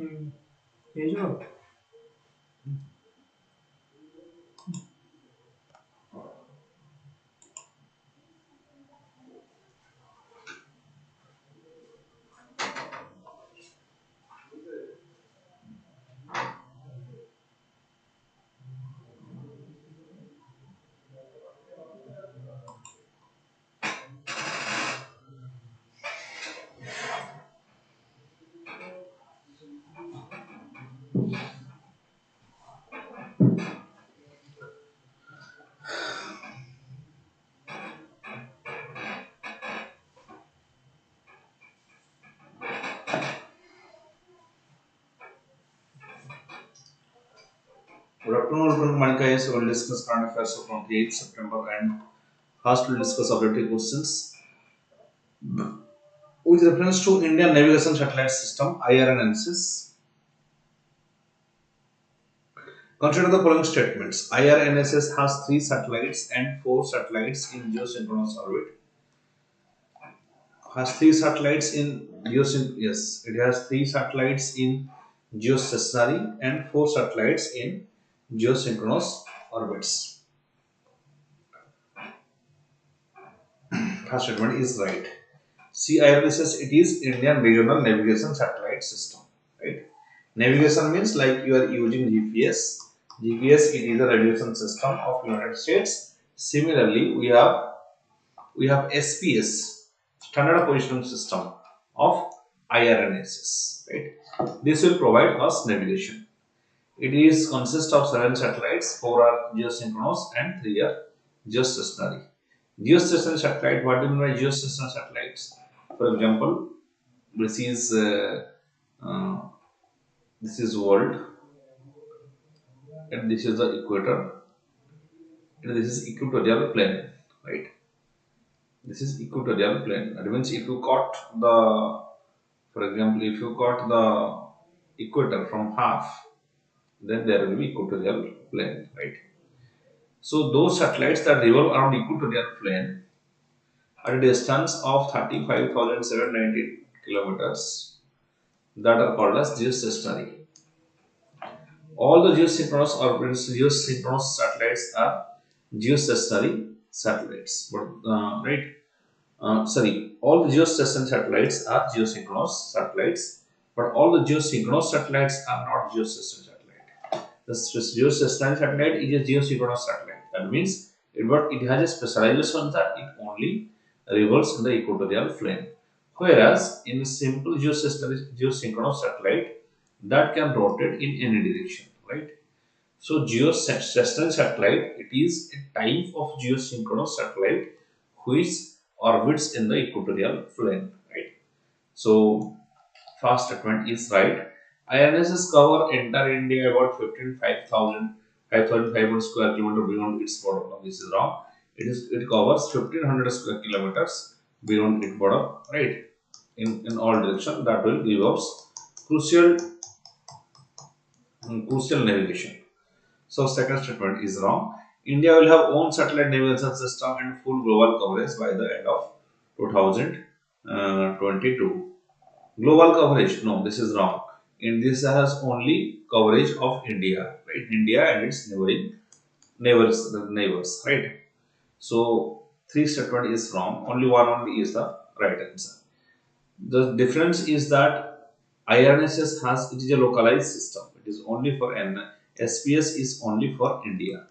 ये जो Good afternoon, welcome to VANIK-IAS. We will discuss current affairs of 28th September and first we will discuss objective questions with reference to Indian Navigation Satellite System IR analysis. Consider the following statements. IRNSS has 3 satellites and 4 satellites in geosynchronous orbit. Has 3 satellites in yes, it has 3 satellites in geostationary and 4 satellites in geosynchronous orbits. First statement is right. CIRSS, it is Indian Regional Navigation Satellite System, right? Navigation means like you are using GPS. GPS, it is a navigation system of United States. Similarly, we have SPS, Standard Positioning System of IRNSS, right? This will provide us navigation. It is consists of 7 satellites, 4 are geosynchronous and 3 are geostationary. Geostationary satellite, what do you mean by geostationary satellites? For example, this is uh, uh, this is world and this is the equator and this is equatorial plane, right? This is equatorial plane. That means if you cut the, for example, if you cut the equator from half, then there will be equatorial plane, right? So those satellites that revolve around equatorial plane at a distance of 35,790 kilometers that are called as geostationary. All the geosynchronous satellites are geostationary satellites. But right, sorry, all the geostationary satellites are geosynchronous satellites, but all the geosynchronous satellites are not geostationary satellite. The geostationary satellite is a geosynchronous satellite. That means it has a specialization that it only revolves in the equatorial plane. Whereas in a simple geosynchronous satellite, that can rotate in any direction, right? So geostationary satellite, it is a type of geosynchronous satellite which orbits in the equatorial plane, right? So first statement is right. INSS cover entire India about 5,500 square kilometer beyond its border. No, this is wrong. It covers 1,500 square kilometers beyond its border, right? In all direction, that will give us crucial crucial navigation. So second statement is wrong. India will have own satellite navigation system and full global coverage by the end of 2022. Global coverage, no, this is wrong. In this has only coverage of India, right? India and its neighbors, right? So three statement is wrong. Only one only is the right answer. The difference is that IRNSS has, it is a localized system. It is only for N. SPS is only for India,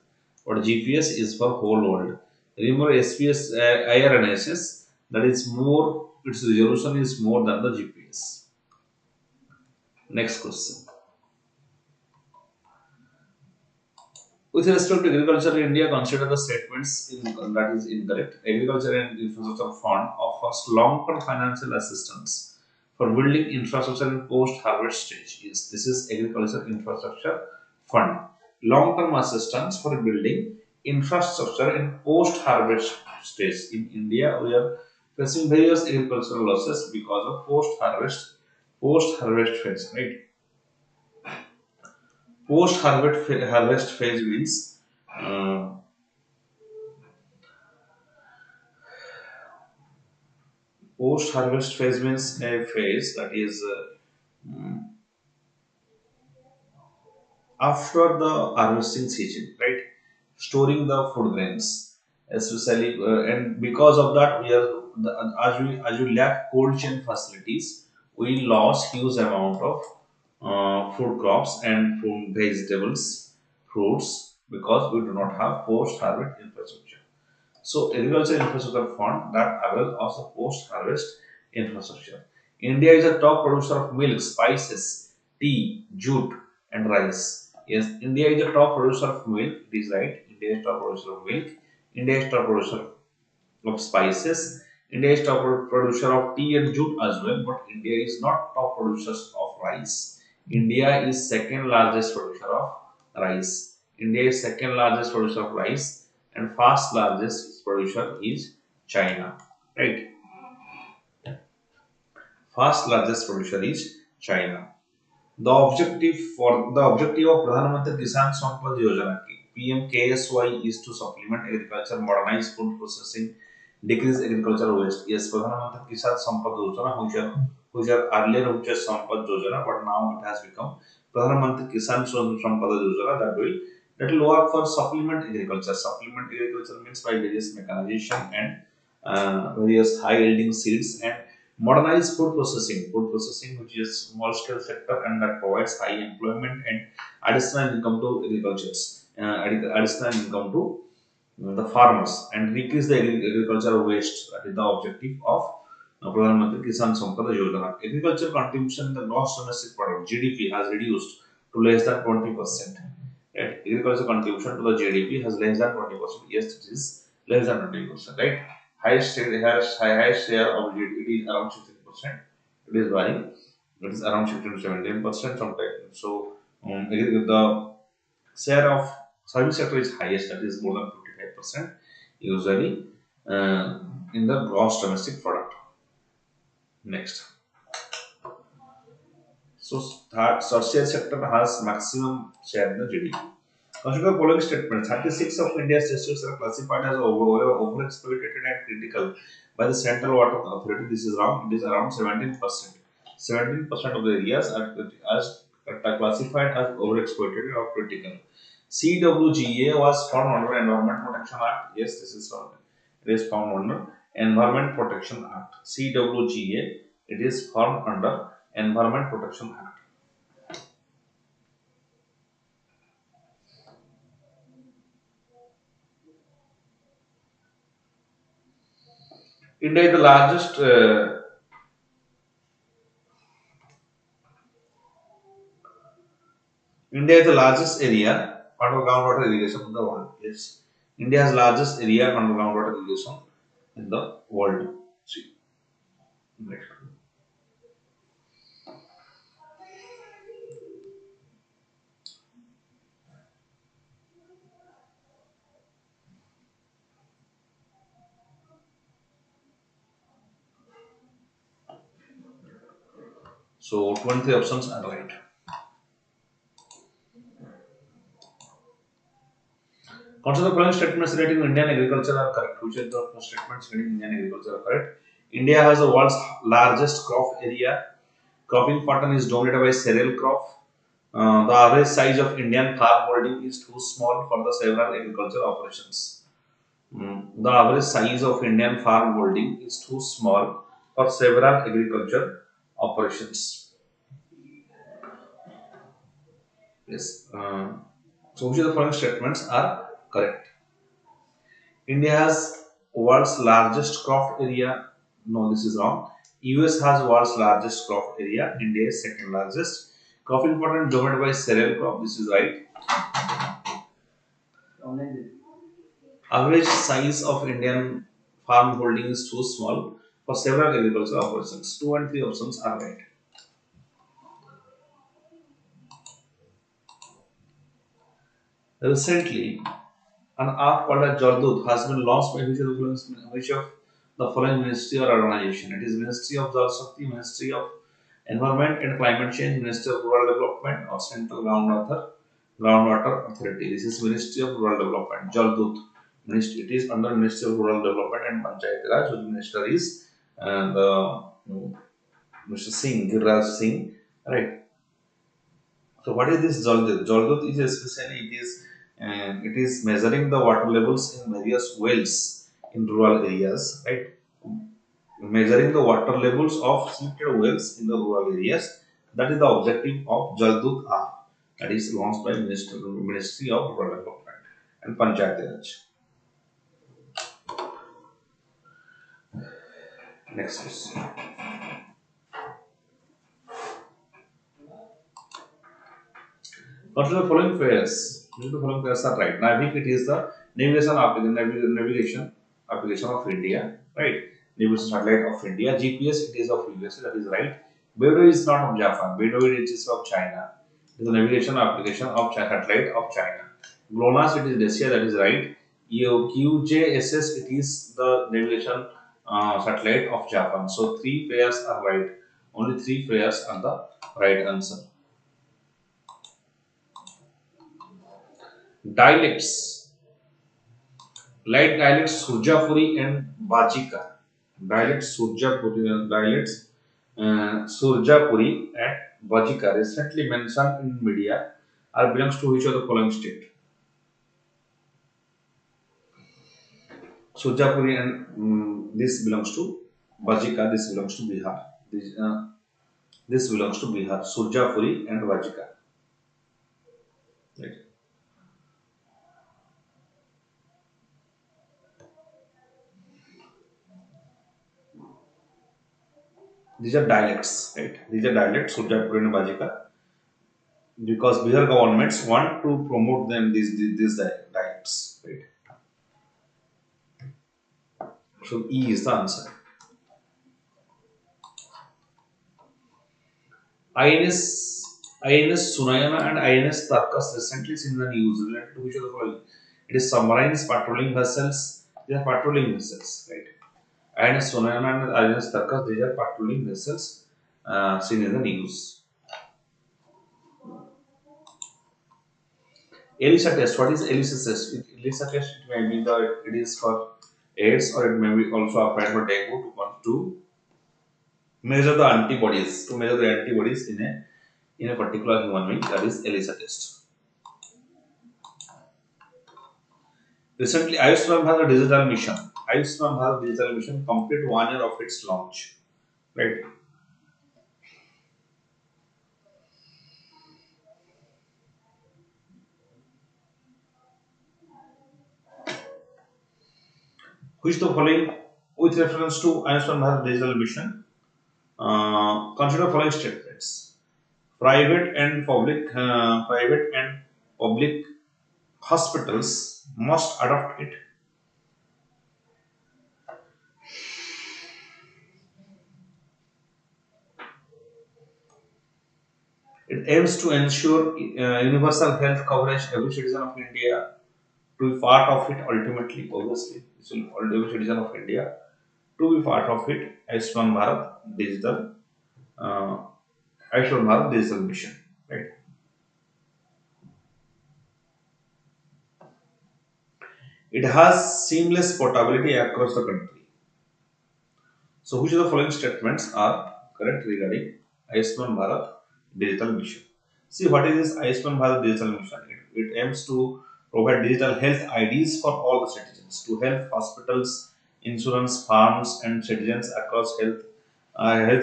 but GPS is for whole world. Remember, SPS IRNSS, that is more, its resolution is more than the GPS. Next question. With respect to agriculture in India, consider the statements that is incorrect. Agriculture and Infrastructure Fund offers long-term financial assistance for building infrastructure in post-harvest stage. Yes, this is Agriculture Infrastructure Fund. Long-term assistance for building infrastructure in post-harvest stage. In India, we are facing various agricultural losses because of post-harvest phase, right? Post harvest phase means uh, post harvest phase means a phase that is after the harvesting season, right? Storing the food grains, especially, and because of that, as we lack cold chain facilities, we lost huge amount of food crops and fruit vegetables, fruits, because we do not have post harvest infrastructure. So agriculture infrastructure fund that avails of the post-harvest infrastructure. India is a top producer of milk, spices, tea, jute, and rice. Yes, India is a top producer of milk. It is right. India is top producer of milk. India is top producer of spices. India is top producer of tea and jute as well. But India is not top producers of rice. India is second largest producer of rice. India is second largest producer of rice, and first largest producer is China. Right? First largest producer is China. The objective of Pradhan Mantri Kisan Sampad Yojana PMKSY is to supplement agriculture, modernize food processing, decrease agricultural waste. Yes, Pradhan Mantri Kisan Sampad Yojana, which are earlier which is Sampad Yojana, but now it has become Pradhan Mantri Kisan Sampad Yojana, that will work for supplement agriculture. Supplement agriculture means by various mechanization and various high yielding seeds, and modernized food processing, which is small scale sector and that provides high employment and additional income to agricultures, additional income to the farmers, and decrease the agricultural waste. That is the objective of Pradhan Mantri Kisan Sampada Yojana. Agriculture contribution in the gross domestic product (GDP) has reduced to less than 20%. Right? Agriculture contribution to the GDP has less than 20%. Yes, it is less than 20%. Right? Highest share of GDP, it is around 16%. It is varying. It is around 16 to 17% sometimes. So the share of service sector is highest, that is more than 55% usually in the gross domestic product. Next, so tertiary sector has maximum share in the GDP. Consider the following statement: 36 of India's districts are classified as overexploited and critical by the Central Water Authority. This is wrong. It is around 17%. 17% of the areas are classified as overexploited or critical. CWGA was found under Environment Protection Act. Yes, this is found. It is found under Environment Protection Act. CWGA. It is found under Environment Protection Act. India is the largest. India is the largest area under groundwater irrigation in the world. Yes, India has largest area under groundwater irrigation in the world. See, next. So 23 options are right. Consider the following statements relating to Indian agriculture are correct. Which of the statements relating to Indian agriculture are correct? India has the world's largest crop area. Cropping pattern is dominated by cereal crop. The average size of Indian farm holding is too small for the several agricultural operations. The average size of Indian farm holding is too small for several agriculture operations. Yes. So which of the following statements are correct? India has world's largest crop area. No, this is wrong. US has world's largest crop area. India is second largest. Cropping pattern dominated by cereal crop. This is right. Average size of Indian farm holding is too small for several agricultural operations. 2 and 3 options are right. Recently, an app called as Jaldut has been launched by which of the following ministry or organization? It is Ministry of Jal Shakti, Ministry of Environment and Climate Change, Ministry of Rural Development, or Central Groundwater Authority. This is Ministry of Rural Development, Jaldut. It is under Ministry of Rural Development and Panchayat Raj, whose minister is the Mr. Singh, Giraj Singh, right? So what is this Jaldut? Jaldut is especially it is measuring the water levels in various wells in rural areas, right? Measuring the water levels of selected wells in the rural areas. That is the objective of Jaldut R, that is launched by Ministry of Rural Development and Panchayat Raj. Next question. Consider the following pairs. The following pairs are right. Navig, it is the navigation application of India, right? Navigation satellite of India. GPS, it is of USA, that is right. Beidou is not of Japan. Beidou it is of China. It is the navigation application of satellite of China. GLONASS, it is Russia, that is right. QJSS, it is the navigation satellite of Japan. So three pairs are right. Only three pairs are the right answer. Dialects. Like dialects Surjapuri and Bajika. Dialects Surjapuri and Bajika recently mentioned in media are belongs to which of the following state? Surjapuri and this belongs to Bajika. This belongs to Bihar. This belongs to Bihar. Surjapuri and Bajika. Right. These are dialects, right? These are dialects Surjapuri and Bajika, because Bihar governments want to promote them these dialects, right? So E is the answer. INS Sunayana and INS Tarkas recently seen in the news related to which of the following? It is submarines, patrolling vessels. They are patrolling vessels, right? INS Sunayana and INS Tarkas, they are patrolling vessels seen in the news. ELISA test. What is ELISA test? ELISA test, it may be it is for AIDS, or it may be also applied for dengue to measure the antibodies, in a particular human being. That is ELISA test. Recently, Ayushman has a digital mission. Ayushman has a digital mission complete 1 year of its launch. Right. Which the following, with reference to Ayushman Bharat digital mission, consider following statements. Private and public hospitals must adopt it. It aims to ensure universal health coverage every citizen of India to be part of it ultimately. Obviously, every citizen of India to be part of it. Uh, Ayushman Bharat digital mission. Right. It has seamless portability across the country. So, which of the following statements are correct regarding Ayushman Bharat digital mission? See, what is this Ayushman Bharat digital mission? It aims to provide digital health IDs for all the citizens to help hospitals, insurance firms, and citizens across health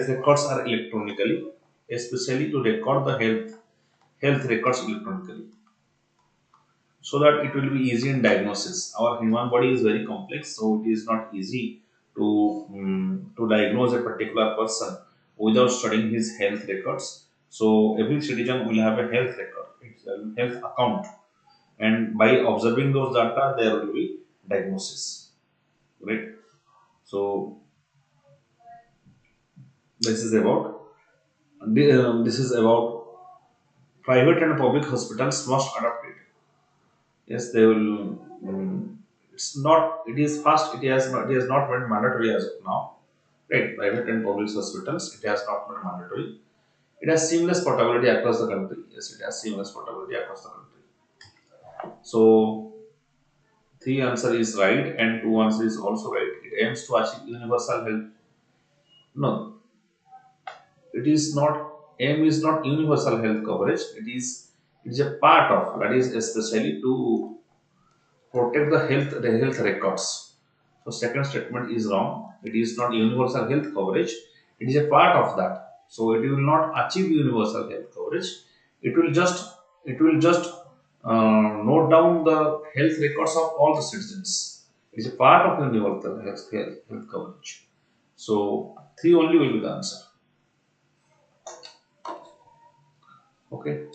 records are electronically, especially to record the health records electronically, so that it will be easy in diagnosis. Our human body is very complex, so it is not easy to diagnose a particular person without studying his health records. So every citizen will have a health record, it's a health account, and by observing those data, there will be diagnosis, right? So this is about this is about private and public hospitals must adopt it. Yes, they will. It's not. It is fast. It has not made mandatory as of now. Right, private and public hospitals. It has not made mandatory. It has seamless portability across the country. Yes, it has seamless portability across the country. So three answer is right and two answer is also right. It aims to achieve universal health. No, it is not. aim is not universal health coverage. It is a part of, that is especially to protect the health records. So second statement is wrong. It is not universal health coverage. It is a part of that. So it will not achieve universal health coverage. It will just note down the health records of all the citizens. It is a part of universal health coverage. So three only will be the answer. Okay.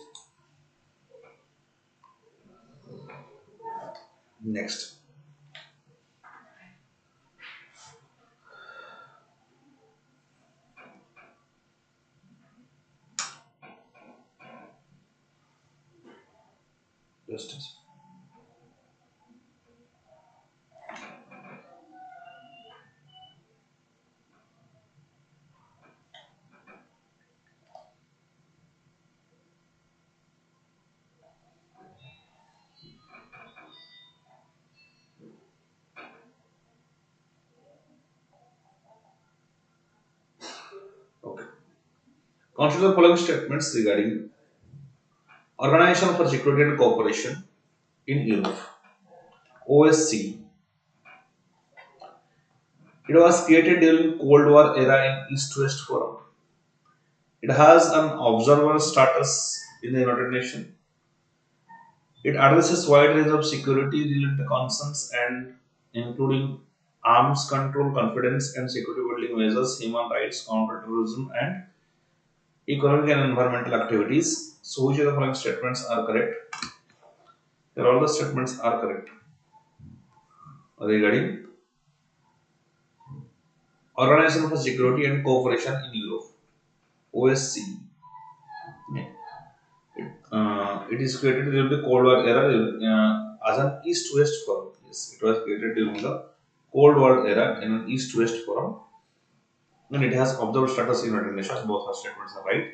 Next. Justice. Okay. Consider the following statements regarding Organization for Security and Cooperation in Europe, OSC. It was created during Cold War era in East-West Forum. It has an observer status in the United Nations. It addresses wide range of security-related concerns and including arms control, confidence and security building measures, human rights, counterterrorism, and economic and environmental activities. So, which of the following statements are correct? Here, all the statements are correct regarding Organization for Security and Cooperation in Europe, OSCE. It is created during the Cold War era as an East-West forum. Yes, it was created during the Cold War era in an East-West forum, and it has observed status in United Nations. Both our statements are right.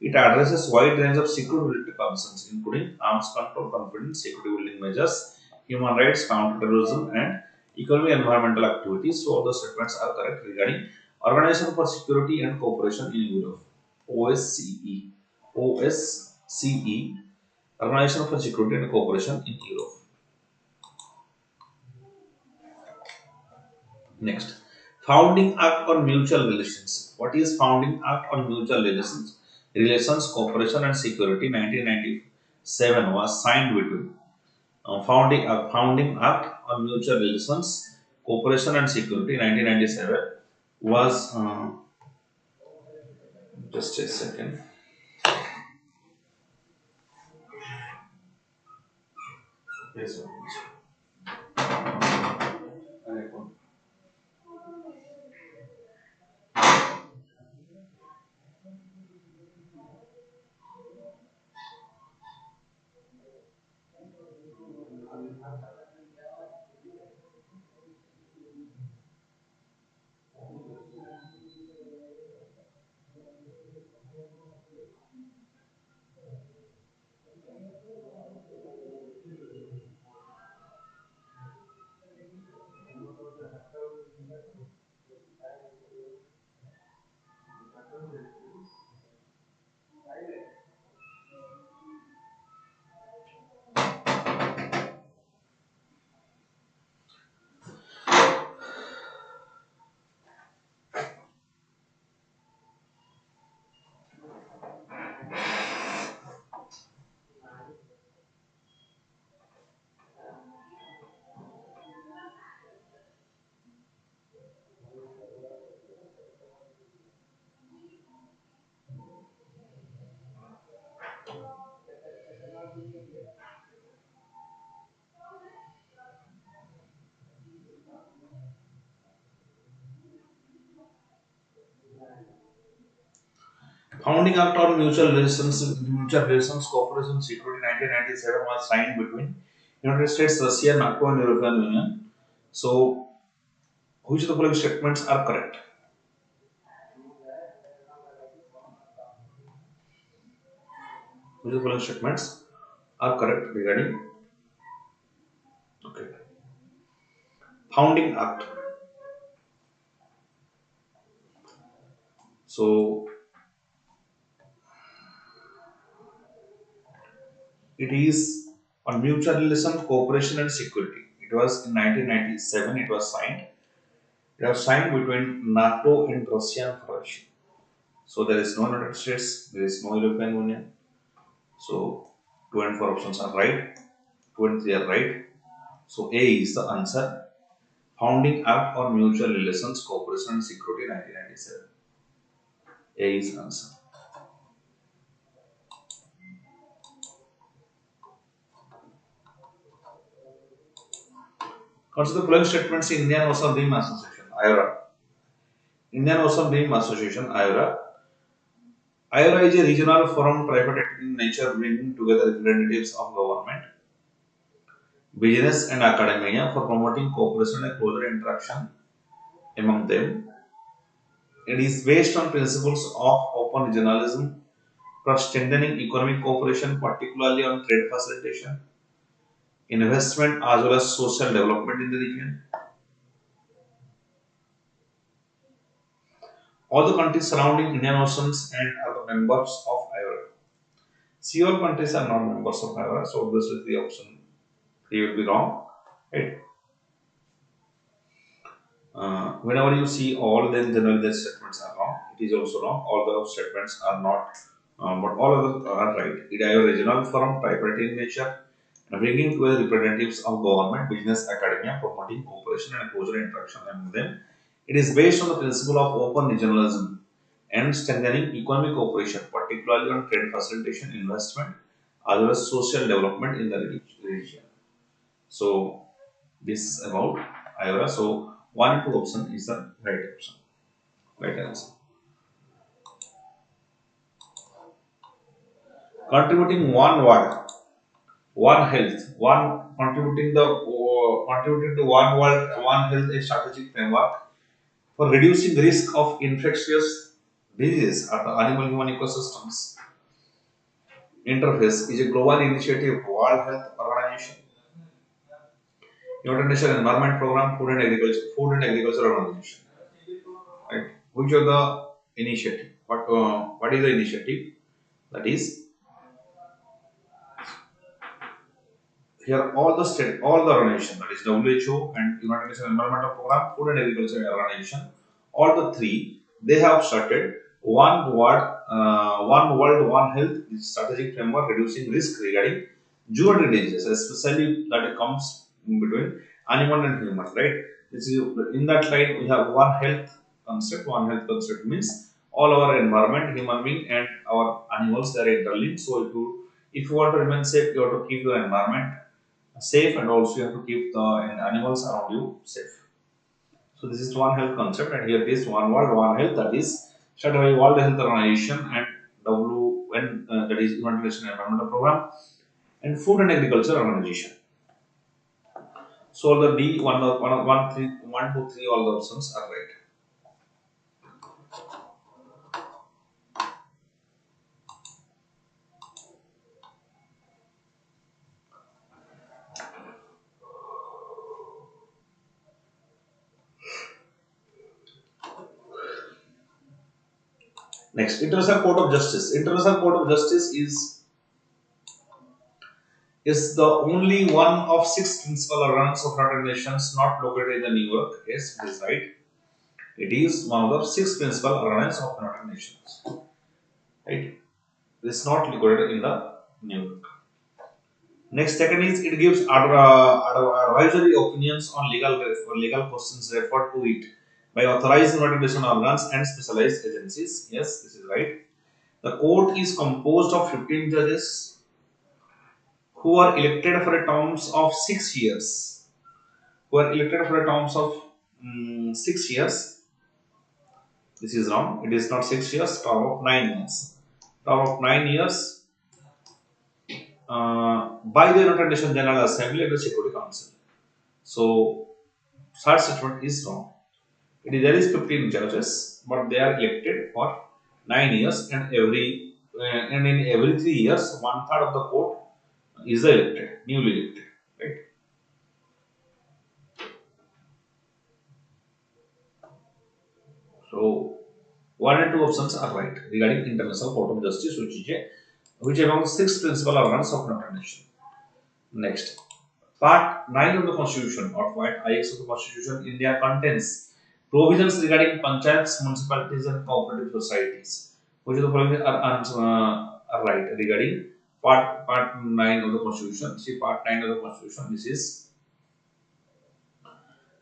It addresses wide range of security-related concerns, including arms control, confidence, security building measures, human rights, counterterrorism, and economic and environmental activities. So all the statements are correct regarding Organization for Security and Cooperation in Europe, OSCE. OSCE, Organization for Security and Cooperation in Europe. Next, Founding Act on Mutual Relations. What is Founding Act on Mutual Relations? Relations, Cooperation and Security 1997 was signed between Founding Act on Mutual Relations, Cooperation and Security 1997 was just a second. Yes, sir. Founding Act on Mutual Relations, Cooperation, Security 1997 was signed between United States, Russia, NATO, and European Union. So, which of the following statements are correct? Which of the following statements are correct regarding okay. Founding Act? So, It is on mutual relation, cooperation, and security. It was in 1997. It was signed. It was signed between NATO and Russian Federation. So there is no United States. There is no European Union. So two and four options are right. Two and three are right. So A is the answer. Founding Act on Mutual Relations, Cooperation and Security 1997. A is answer. Consider the following statements in Indian Ocean Rim Association, IORA. Indian Ocean Rim Association, IORA. IORA is a regional forum tripartite in nature bringing together representatives of government, business and academia for promoting cooperation and closer interaction among them. It is based on principles of open journalism for strengthening economic cooperation, particularly on trade facilitation, investment as well as social development in the region. All the countries surrounding Indian Oceans and are the members of IORA. See, all countries are not members of IORA, so obviously the option 3 will be wrong. Right? Whenever you see all, then generally the statements are wrong. It is also wrong. All the statements are not, but all of them are right. It is a regional forum, tripartite in nature, bringing together representatives of government, business, academia, promoting cooperation and closer interaction among them. It is based on the principle of open regionalism and strengthening economic cooperation, particularly on trade facilitation, investment, as well as social development in the region. So, this is about IORA. So, 1 and 2 option is the right option, right answer. Contributing one word, one health, one contributing to one world, one health, a strategic framework for reducing risk of infectious diseases at the animal-human ecosystems interface is a global initiative of World Health Organization, United Nations Environment Program, Food and Agriculture Organization. Right? Which are the initiative? What is the initiative? That is, here all the state, all the organization, that is WHO and United Nations Environmental Program, Food and Agriculture Organization, all the three, they have started one world, one health strategic framework reducing risk regarding zoonotic diseases, especially that it comes in between animal and human, right? This is, in that line we have one health concept. One health concept means all our environment, human being and our animals, they are interlinked. So if you want to remain safe, you have to keep your environment safe and also you have to keep the animals around you safe. So this is one health concept, and here this one world, one health, that is started by World Health Organization and WN, that is United Nations Environmental Program and Food and Agriculture Organization. So the D one, two, three, all the options are right. Next, International Court of Justice. International Court of Justice is the only one of six principal organs of United Nations not located in the New York. Yes, it is right. It is one of the six principal organs of United Nations. Right? It is not located in the New York. Next, second is it gives advisory opinions on legal questions referred to it by authorized United Nations organs and specialized agencies. Yes, this is right. The court is composed of 15 judges who are elected for a terms of 6 years. Who are elected for a terms of 6 years. This is wrong. It is not 6 years. Term of 9 years. Term of 9 years by the United Nations General Assembly and the Security Council. So, third statement is wrong. There is 15 judges, but they are elected for 9 years, and in every 3 years, one third of the court is elected, newly elected, right? So, one and two options are right regarding International Court of Justice, which is a which among the six principal organs of the nation. Next, Part 9 of the Constitution or Part IX of the Constitution, India contains provisions regarding panchayats, municipalities, and cooperative societies. Which of the following are right regarding Part 9 of the Constitution? See, Part 9 of the Constitution.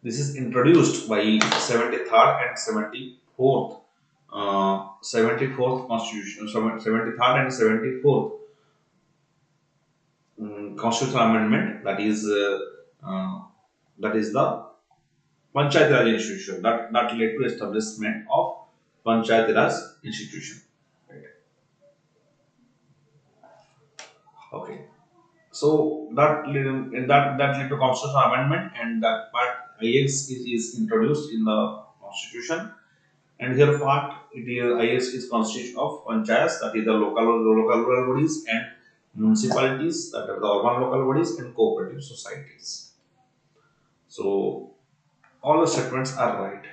This is introduced by 73rd and 74th Constitution, 73rd and 74th constitutional amendment, uh, that is the Panchayat Raj institution, that led to establishment of Panchayat Raj institution. Right. Okay. So that led to constitutional amendment, and that part IX is introduced in the constitution. And here part it is IX is constitution of panchayats, that is the local rural bodies, and municipalities, that are the urban local bodies, and cooperative societies. So all the statements are right.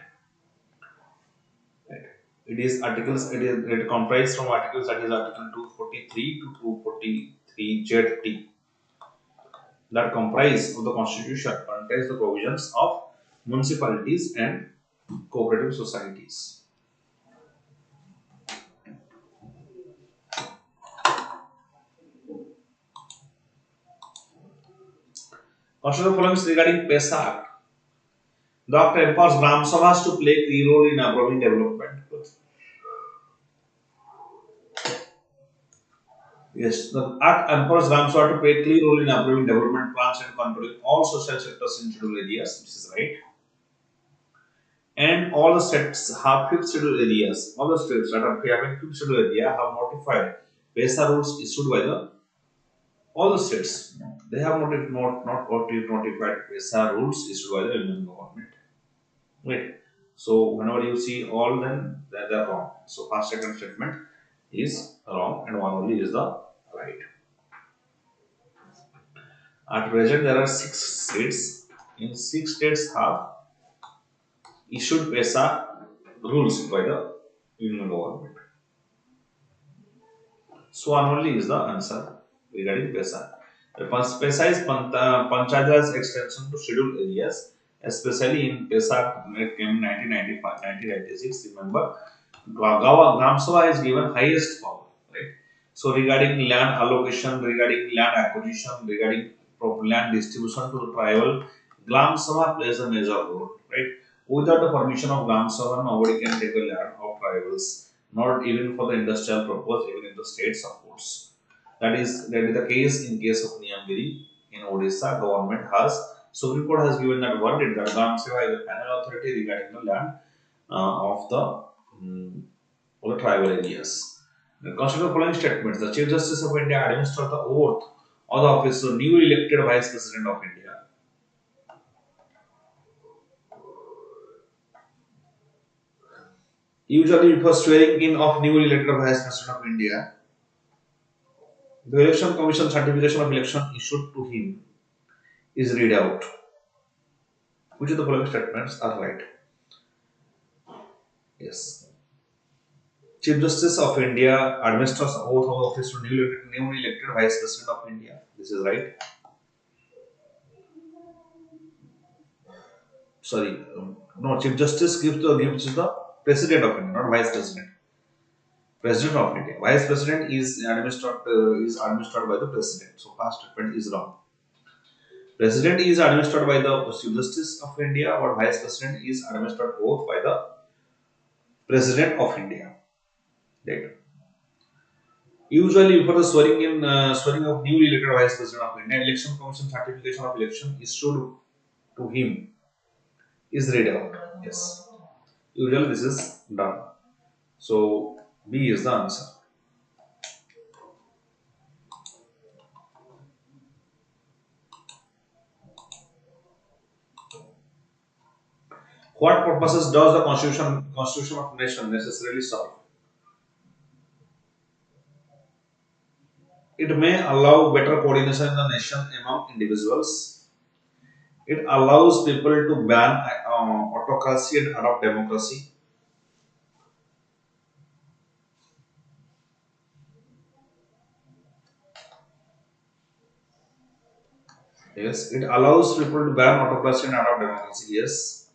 Right. It comprises from articles, that is article 243 to 243 ZT, that comprise of the constitution contains the provisions of municipalities and cooperative societies. Constitutional following regarding PESA Act. The Act empowers Gram Sabhas to play a key role in approving development. Yes, the Act empowers Gram Sabha to play a key role in approving development plans and controlling all social sectors in scheduled areas, which is right. And all the states have fifth scheduled areas. All the states that are having fifth scheduled area have notified PESA rules issued by the all the states. They have notified PESA rules issued by the Union government. Right. So whenever you see all, then they're wrong. So first second statement is wrong, and one only is the right. At present, there are 6 states. In 6 states have issued PESA rules by the Union government. So one only is the answer regarding PESA. The PESA is Panchayat Raj extension to scheduled areas, especially in PESA it came in 1995, 1996. Remember, Gram Sabha is given highest power, right? So regarding land allocation, regarding land acquisition, regarding land distribution to the tribal, Gram Sabha plays a major role, right? Without the permission of Gram Sabha, nobody can take a land of tribals, not even for the industrial purpose, even if the state supports. That is the case in case of Niyamgiri in Odisha. Government has Supreme Court has given that verdict that Gram Sabha is the final authority regarding the land of the tribal areas. Consider the following statements: the Chief Justice of India administers the oath of the office of newly elected Vice President of India. Usually, before swearing in of newly elected Vice President of India, the Election Commission certification of election issued to him is read out. Which of the following statements are right? Yes. Chief Justice of India administers the oath of office to newly elected Vice President of India. This is right. Sorry, no. Chief Justice gives the President of India, not Vice President. President of India. Vice President is administered by the President. So past statement is wrong. President is administered by the Chief Justice of India, or Vice President is administered both by the President of India. Right. Usually, for the swearing of newly elected Vice President of India, Election Commission certification of election issued to him is read out. Yes. Usually, this is done. So B is the answer. What purposes does the Constitution of Nation necessarily serve? It may allow better coordination in the nation among individuals. It allows people to ban autocracy and adopt democracy. Yes, it allows people to ban autocracy and adopt democracy. Yes,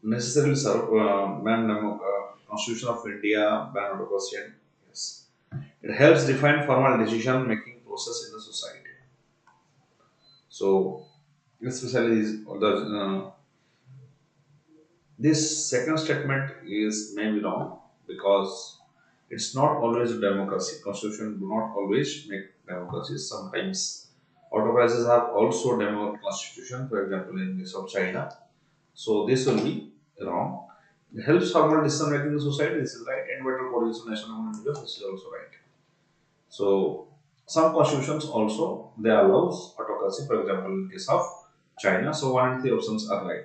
necessarily serve Constitution of India, ban autocracy, and yes, it helps define formal decision making process in the society. So, especially this second statement is maybe wrong because it's not always a democracy. Constitution do not always make democracies. Sometimes autocracies have also demo constitution. For example, in case of China. So this will be wrong. It helps formal decision making in the society. This is right. And better coordination national government because this is also right. So some constitutions also they allows autocracy. For example, in case of China. So one and three options are right.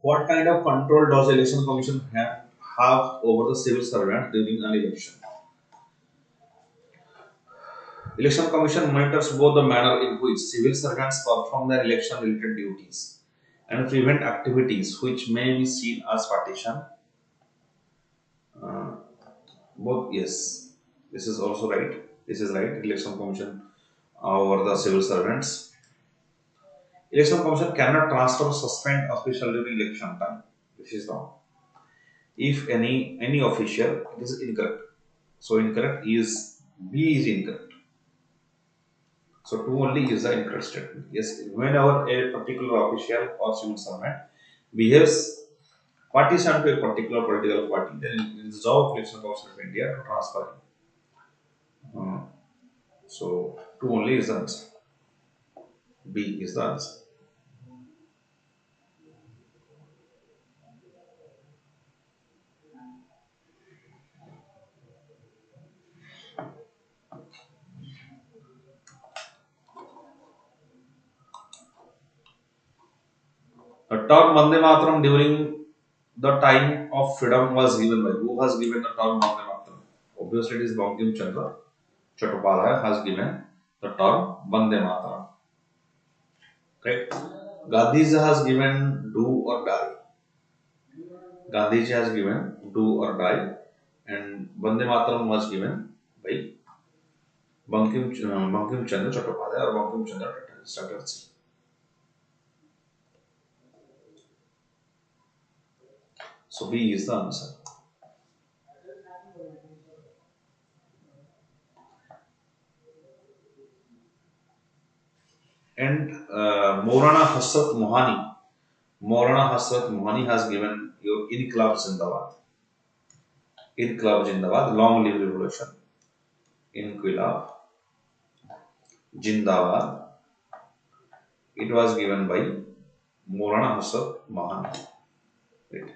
What kind of control does election commission have over the civil servant during an election? Election commission monitors both the manner in which civil servants perform their election related duties and prevent activities which may be seen as partisan. Uh, both yes, this is also right. This is right. Election commission over the civil servants. Election commission cannot transfer or suspend official during election time. This is wrong. If any official, it is incorrect. So incorrect is B is incorrect. So two only is the incorrect statement. Yes, whenever a particular official or civil servant behaves partisan to a particular political party, then it is the job of election commission of India to transfer him. So two only is the answer. B is the answer. The term Vande Mataram during the time of freedom was given by who has given the term Vande Mataram? Obviously, it is Bankim Chandra Chattopadhyay has given the term Vande Mataram. Right? Gandhiji has given do or die. Gandhiji has given do or die, and Vande Mataram was given by Bankim Chandra Chattopadhyay or Bankim Chandra Chatterjee. So B is the answer. And Maulana Hasrat Mohani has given your Inqilab Zindabad. Inqilab Zindabad, long live revolution. Inqilab Zindabad. It was given by Maulana Hasrat Mohani. Right.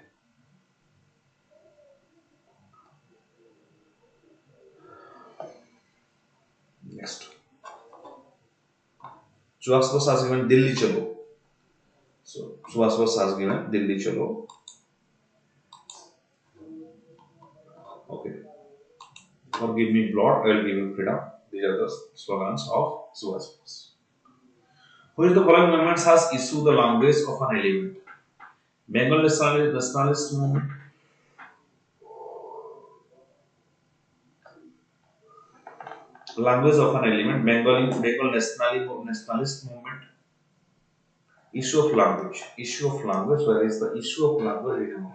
Next. Subhash Bose has given Delhi Chalo. So Subhash Bose has given Delhi Chalo. Okay. Or give me blood, I will give you freedom. These are the slogans of Subhash Bose. Who is the following movements has issued the language of an element? Bengal Nationalist Movement, language of an element, Bengal Nationalist Movement, issue of language, where is the issue of language in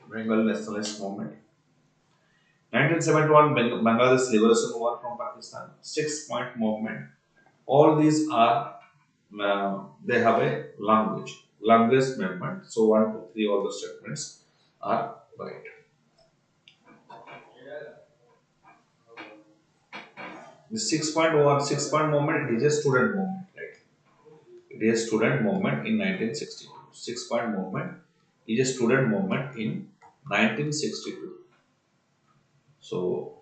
Bengal Nationalist Movement. 1971 Bangladesh Liberation War from Pakistan, 6 point movement. All these are they have a language movement. So 1, 2, 3, all the statements are right. The 6 point movement, it is a student movement, right? It is a student movement in 1962. 6 point movement is a student movement in 1962. So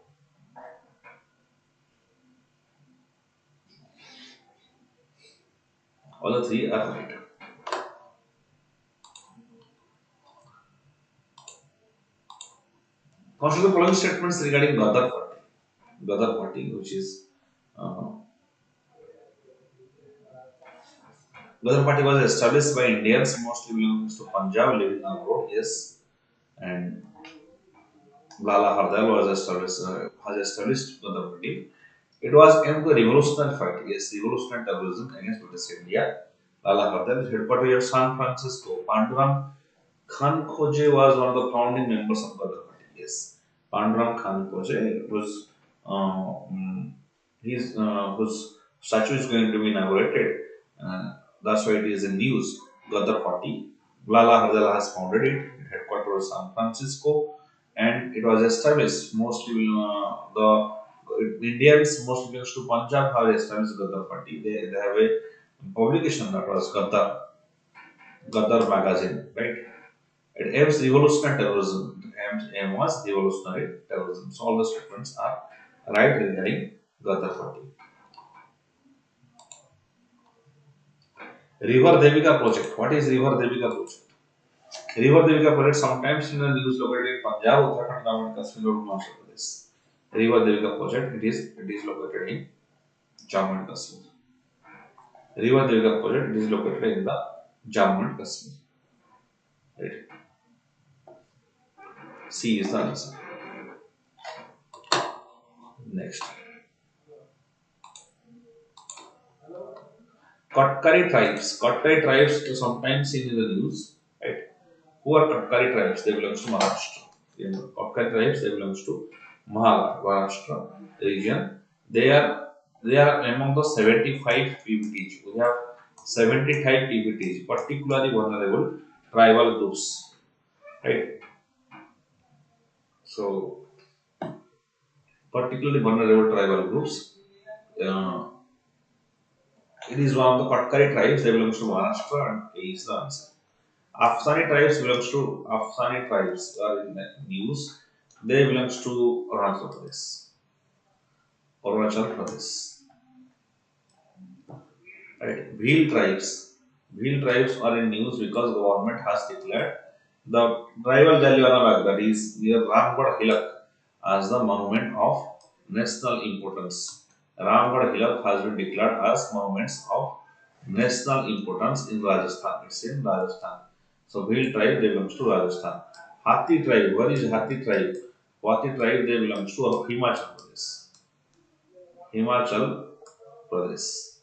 all the three are right. Consider the following statements regarding Gadar Party. Which is uh, Ghadar party was established by Indians mostly belonging to Punjab living abroad. Yes, and Lala Hardal has established Ghadar party. It was aimed to revolutionary fight. Yes, revolutionary terrorism against British India. Lala Hardal headquartered at San Francisco. Panduram Khan Khoje was one of the founding members of Ghadar party. Yes, Panduram Khan Khoje was whose statue is going to be inaugurated. That's why it is in news. Ghadar party. Lala Hardal has founded it. It headquartered in San Francisco, and it was established mostly the Indians mostly belongs to Punjab have established Ghadar party. They have a publication that was Ghadar magazine, right? It aims revolutionary terrorism. Aim was revolutionary terrorism. So all the statements are right regarding Ghadar party. River Devika project. What is River Devika project? River Devika project sometimes in the news located in Punjab, Uttarakhand, Jammu and Kashmir, or Himachal Pradesh. River Devika project. It is located in Jammu and Kashmir. River Devika project. It is located in the Jammu and Kashmir. Right. C is the answer. Next. Kotkari tribes. Kotkari tribes is sometimes seen in the news. Right. Who are Kotkari tribes? They belong to Maharashtra. Kotkari tribes, they belong to Maharashtra region. They are they are among the 75 PBTs. We have 75 PBTs, particularly vulnerable tribal groups. Right. So particularly vulnerable tribal groups. Uh, it is one of the Kotkari tribes. They belong to Maharashtra, and A is the answer. Afghani tribes are in the news. They belongs to Arunachal Pradesh. Arunachal Pradesh. Right. Bhil tribes are in news because government has declared the tribal Jallianwala Bagh, that is near Ramgarh Hillock, as the monument of national importance. Ramgarh Hillock has been declared as monuments of national importance in Rajasthan. It's in Rajasthan. So Bhil tribe, they belongs to Rajasthan. Hathi tribe, where is Hathi tribe? Hathi tribe, they belongs to Himachal Pradesh. Himachal Pradesh.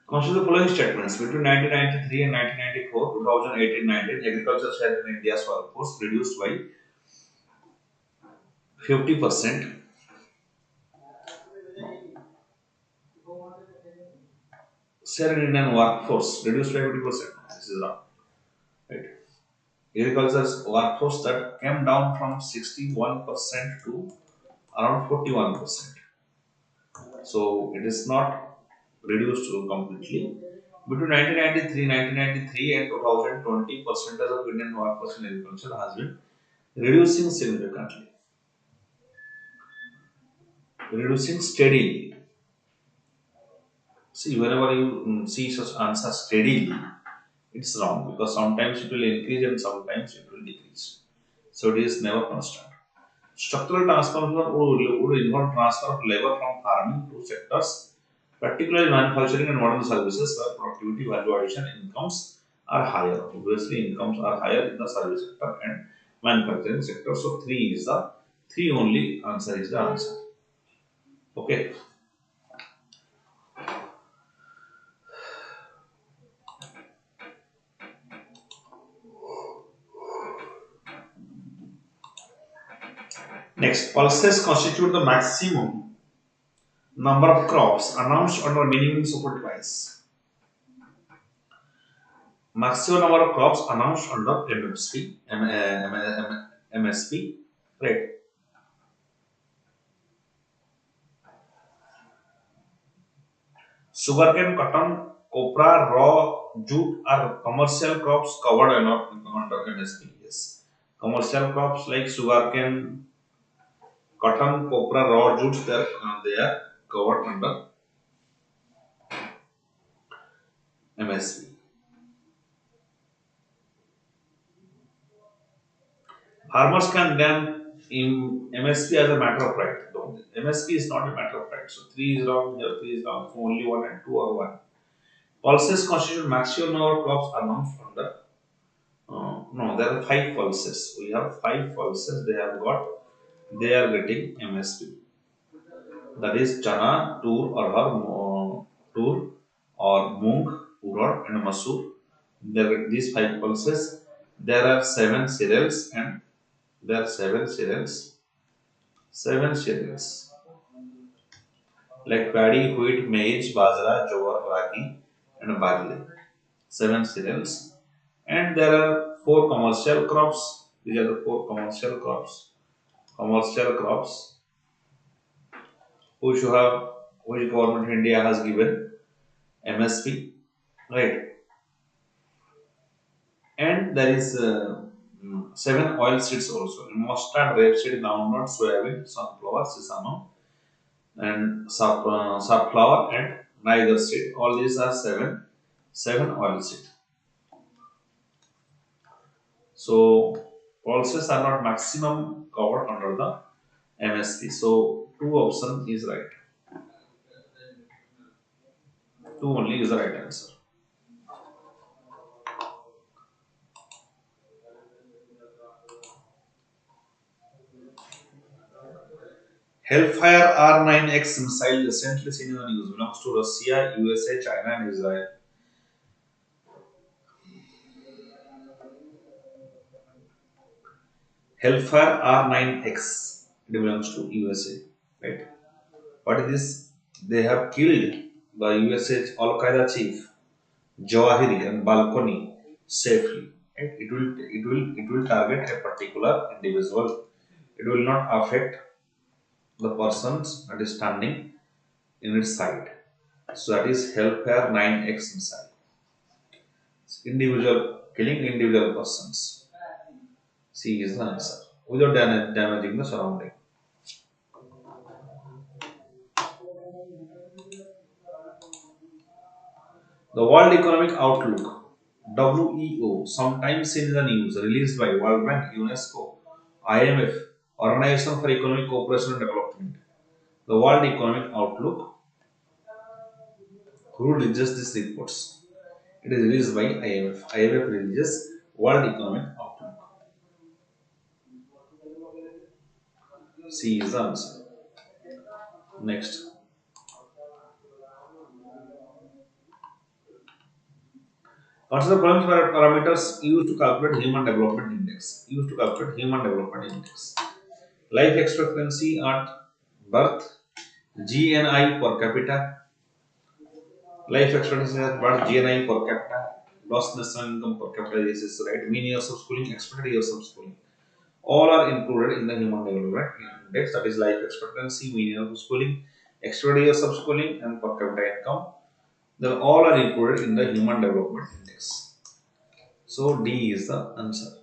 Consider the following statements. Between 1993 and 1994, 2018-19, agriculture share in India's workforce reduced by 50%. Share in Indian workforce reduced by 50%. This is wrong. Right. Agriculture's workforce that came down from 61% to around 41%. So it is not reduced completely. Between 1993 and 2020, percentage of Indian workforce in agriculture has been reducing significantly, reducing steadily. See, whenever you see such answer steadily, it's wrong because sometimes it will increase and sometimes it will decrease. So it is never constant. Structural transformation would involve transfer of labor from farming to sectors, particularly manufacturing and modern services where productivity, value addition, incomes are higher. Obviously, incomes are higher in the service sector and manufacturing sector. So three only answer is the answer. Okay. Next, pulses constitute the maximum number of crops announced under minimum support price. Maximum number of crops announced under MSP, right? Sugarcane, cotton, copra, raw, jute are commercial crops covered under MSP. Yes. Commercial crops like sugarcane, cotton, copra, raw, jute, they are covered under MSP. Farmers can then in MSP as a matter of right. No, MSP is not a matter of right. So 3 is wrong, here 3 is wrong, so only 1 and 2 are 1. Pulses constitute maximum number of crops announced under. No, there are 5 pulses. We have 5 pulses. They are getting MSP. That is chana, tur or moong, urad and masoor. There are these 5 pulses. There are 7 cereals and there are 7 cereals. 7 cereals like paddy, wheat, maize, bajra, jowar, ragi, and barley. 7 cereals. And there are 4 commercial crops. These are the 4 commercial crops. Commercial crops which you have, which government India has given MSP, right? And there is 7 oil seeds also: mustard, rapeseed, groundnut, soybean, sunflower, sesame, and safflower and niger seed. All these are 7 oil seed. So pulses are not maximum covered under the MSP. So two option is right. Two only is the right answer. Hellfire R9X missile recently seen in the news belongs to Russia, USA, China, and Israel. Hellfire R9X, it belongs to USA, right? What is this? They have killed the USA Al Qaeda chief Jawahiri and Balkoni safely. Right? It will target a particular individual. It will not affect the persons that is standing in its side. So that is Hellfire 9X missile. Individual killing individual persons. C is the answer. Without damaging the surrounding. The World Economic Outlook WEO, sometimes seen in the news, released by World Bank, UNESCO, IMF, Organization for Economic Cooperation and Development. The World Economic Outlook, who releases these reports? It is released by IMF. IMF releases World Economic Outlook. C is the answer. Next. Consider the following parameters used to calculate Human Development Index. Used to calculate Human Development Index. Life expectancy at birth, GNI per capita, life expectancy at birth, GNI per capita, gross national income per capita, this is right, mean years of schooling, expected years of schooling. All are included in the Human Development Index, that is life expectancy, mean years of schooling, expected years of schooling, and per capita income. They all are included in the Human Development Index. So D is the answer.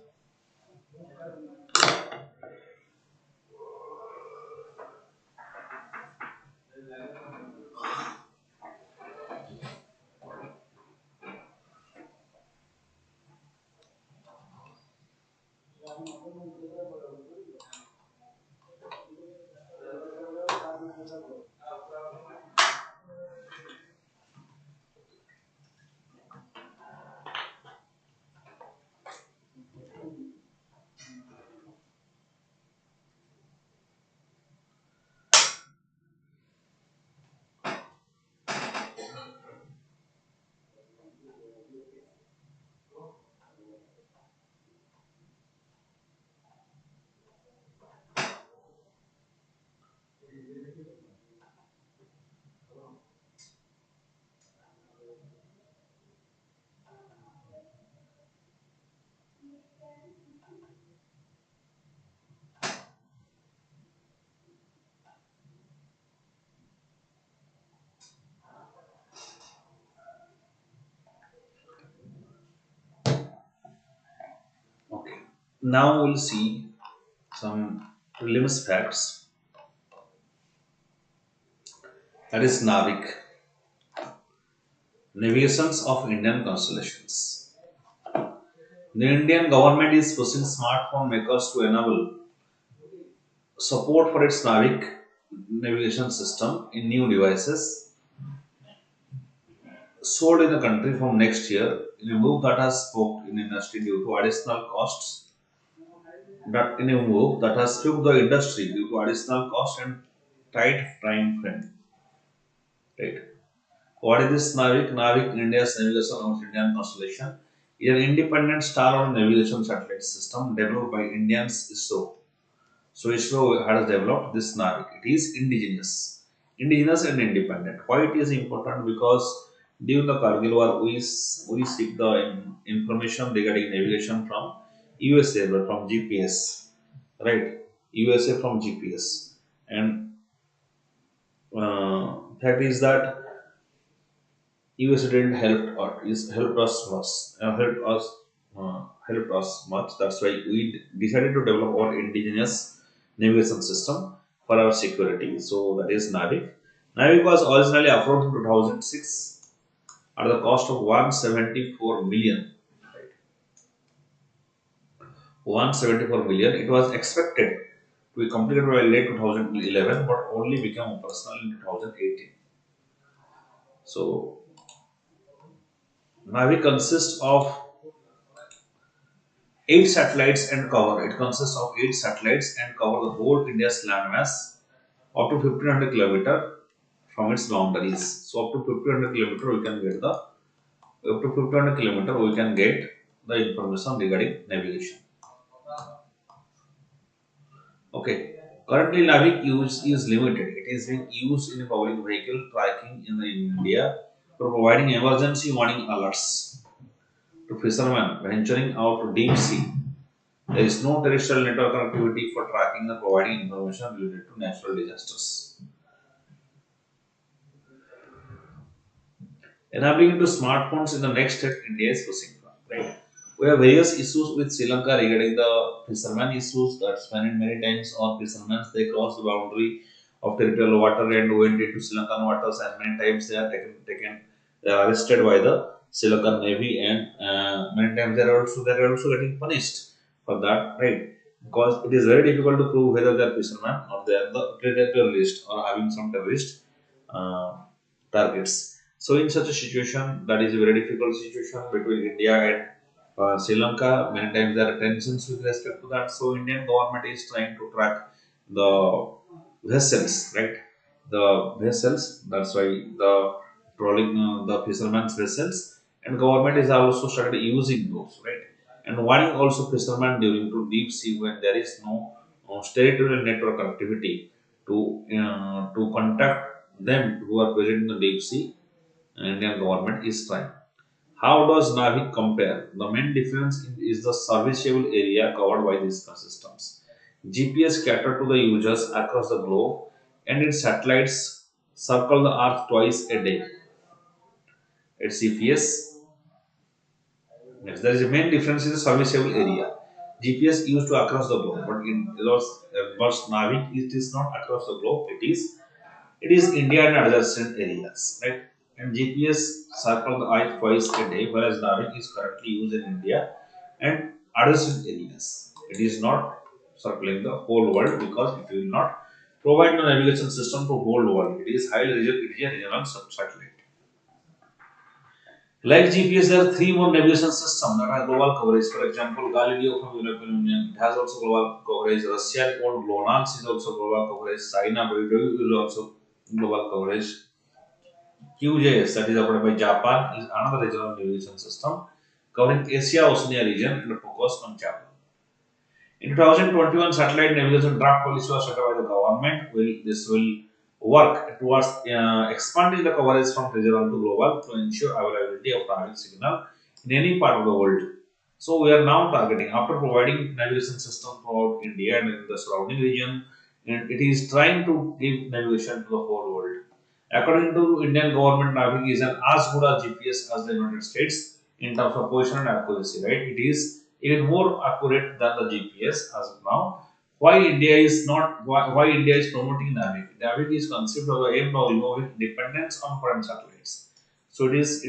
Now we'll see some prelims facts. That is NAVIC, Navigations of Indian Constellations. The Indian government is pushing smartphone makers to enable support for its NAVIC navigation system in new devices sold in the country from next year, in a move that has spooked in industry due to additional costs. That in a move that has spooked the industry due to additional cost and tight time frame. Right. What is this NAVIC? NAVIC, India's navigation of Indian constellation, is an independent star on navigation satellite system developed by Indians ISRO. So ISRO has developed this NAVIC. It is indigenous and independent. Why it is important? Because during the Kargil War, we seek the information regarding navigation from USA, but from GPS, right? USA from GPS, and that is that US didn't help or is helped us much, helped us much. That's why we decided to develop our indigenous navigation system for our security. So that is NAVIC. NAVIC was originally approved in 2006 at the cost of 174 million. Right? 174 million. It was expected to be completed by late 2011, but only became operational in 2018. So NAVIC consists of eight satellites and cover. It consists of eight satellites and cover the whole India's landmass up to 1500 kilometer from its boundaries. So up to 1500 kilometer we can get the up to 1500 kilometer we can get the information regarding navigation. Okay. Currently, NAVIC use is limited. It is being used in public vehicle tracking in India for providing emergency warning alerts to fishermen venturing out to deep sea. There is no terrestrial network connectivity for tracking and providing information related to natural disasters. Enabling into smartphones in the next step India is pushing for. Right? We have various issues with Sri Lanka regarding the fishermen issues that's many times or fishermen they cross the boundary of territorial water and went into Sri Lankan waters and many times they are taken they are arrested by the Sri Lankan Navy and many times they are also getting punished for that, right? Because it is very difficult to prove whether they are fishermen or they are the terrorist or having some terrorist uh, targets. So in such a situation, that is a very difficult situation between India and Sri Lanka. Many times there are tensions with respect to that. So Indian government is trying to track the vessels, right? The vessels. That's why the trolling the fishermen's vessels, and government is also started using those, right? And warning also fishermen during to deep sea when there is no territorial network activity to contact them who are present in the deep sea. Indian government is trying. How does NAVIC compare? The main difference is the serviceable area covered by these systems. GPS cater to the users across the globe, and its satellites circle the Earth twice a day. Its CPS, yes, there is a main difference in the serviceable area. GPS used to across the globe, but in those but NAVIC it is not across the globe. It is India and adjacent areas, right? And GPS circle the Earth twice a day, whereas NAVIC is currently used in India and adjacent areas. It is not circling the whole world because it will not provide the navigation system to whole world. It is highly regional satellite. Like GPS, there are three more navigation systems that have global coverage. For example, Galileo from European Union it has also global coverage. Russia called GLONASS is also global coverage. China is also global coverage. QJS, that is operated by Japan, is another regional navigation system covering Asia Oceania region and focused on Japan. In 2021, satellite navigation draft policy was set up by the government. This will work towards expanding the coverage from regional to global to ensure availability of traffic signal in any part of the world. So we are now targeting after providing navigation system throughout India and in the surrounding region, and it is trying to give navigation to the whole world. According to Indian government, navigation is an as good as GPS as the United States in terms of position and accuracy. Right? It is even more accurate than the GPS as of now. Why India is not why India is promoting NAVIC? NAVIC is conceived of the aim of removing dependence on foreign satellites. So it is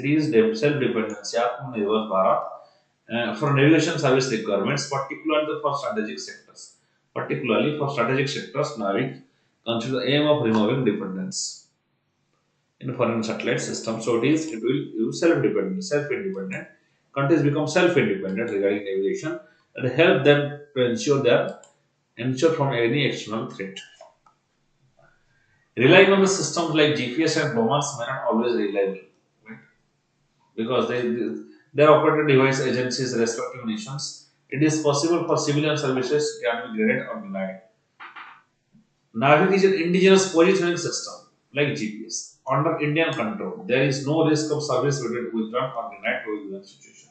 self dependency Atmanirbhar Bharat for navigation service requirements, particularly for strategic sectors. Particularly for strategic sectors, NAVIC consider the aim of removing dependence in foreign satellite system. So it will use self-independent. Countries become self-independent regarding navigation and help them to ensure from any external threat. Relying on the systems like GPS and bombers may not always reliable, right? Because they are operated device agencies respective nations. It is possible for civilian services can be graded or denied. NAVIC is an indigenous positioning system like GPS under Indian control. There is no risk of service withdrawn or denied to a given situation.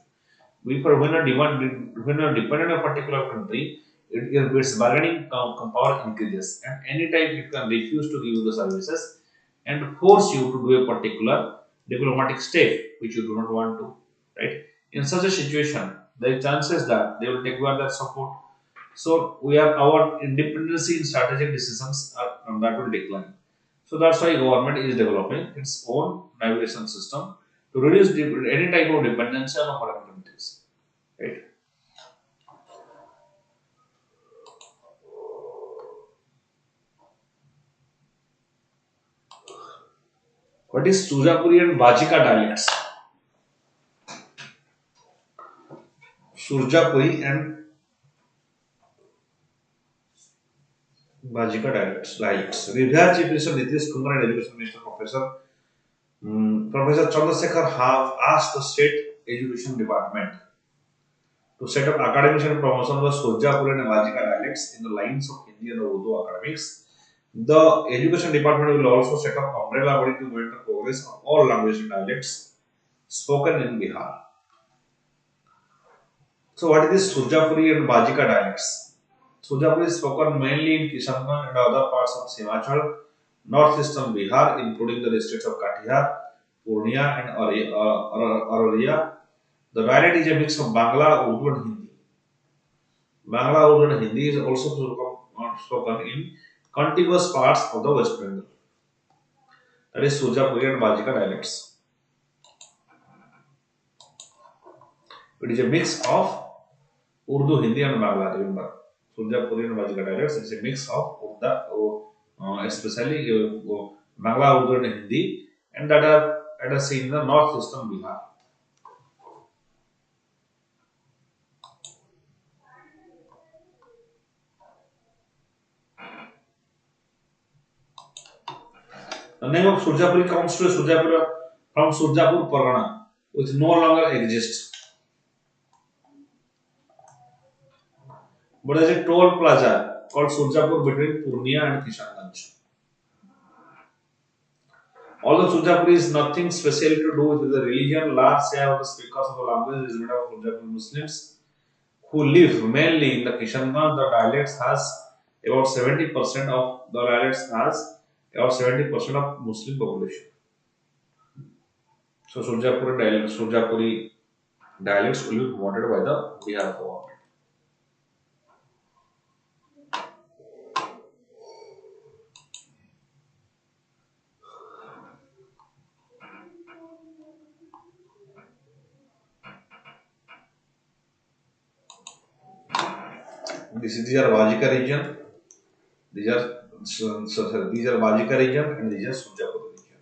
When a dependent on a particular country, its bargaining power increases, and anytime it can refuse to give you the services and force you to do a particular diplomatic step which you do not want to. Right? In such a situation, there are chances that they will take away that support, so we have our independence in strategic decisions that will decline. So that's why government is developing its own navigation system to reduce any type of dependency on foreign countries. Right? What is Surjapuri and Bajika dialects? Surjapuri and Bajika dialects. Revered Chief Minister Nitish Kumar and Education Minister Professor Chandrasekhar have asked the State Education Department to set up academics and promotion of Surjapuri and Vajika dialects in the lines of Hindi and Urdu academics. The Education Department will also set up umbrella body to monitor progress of all language and dialects spoken in Bihar. So, what is this Surjapuri and Vajika dialects? Surjapuri is spoken mainly in Kishanganj and other parts of Himachal, northeastern Bihar, including the districts of Katihar, Purnia, and Araria. The dialect is a mix of Bangla, Urdu, and Hindi. Bangla, Urdu, and Hindi is also spoken in contiguous parts of the West Bengal. That is Surjapuri and Bajika dialects. It is a mix of Urdu, Hindi, and Bangla. Remember, Surjapuri and Bajika dialects is a mix of especially Bangla, Urdu, and Hindi, and that are seen in the northeastern Bihar. The name of Surjapuri comes to Surjapur from Surjapur Pargana, which no longer exists. But there is a toll plaza called Surjapur between Purnia and Kishanganj. Although Surjapur is nothing special to do with the religion, large share of the speakers of the language is made up of Surjapur Muslims who live mainly in the Kishanganj. The dialects has about 70% of the dialects has about 70% of Muslim population. So Surjapuri dialects will be promoted by the Bihar government. These are Vajika region. These are these are Vajika region and these are Surjapuri region.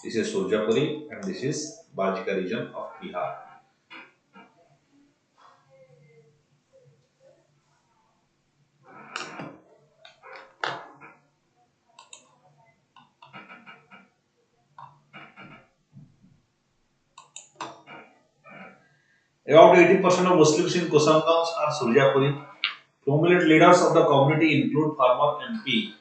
This is Surjapuri and this is Vajika region of Bihar. About 80% of Muslims in Kusamganj are Surjapuri. Prominent leaders of the community include former MP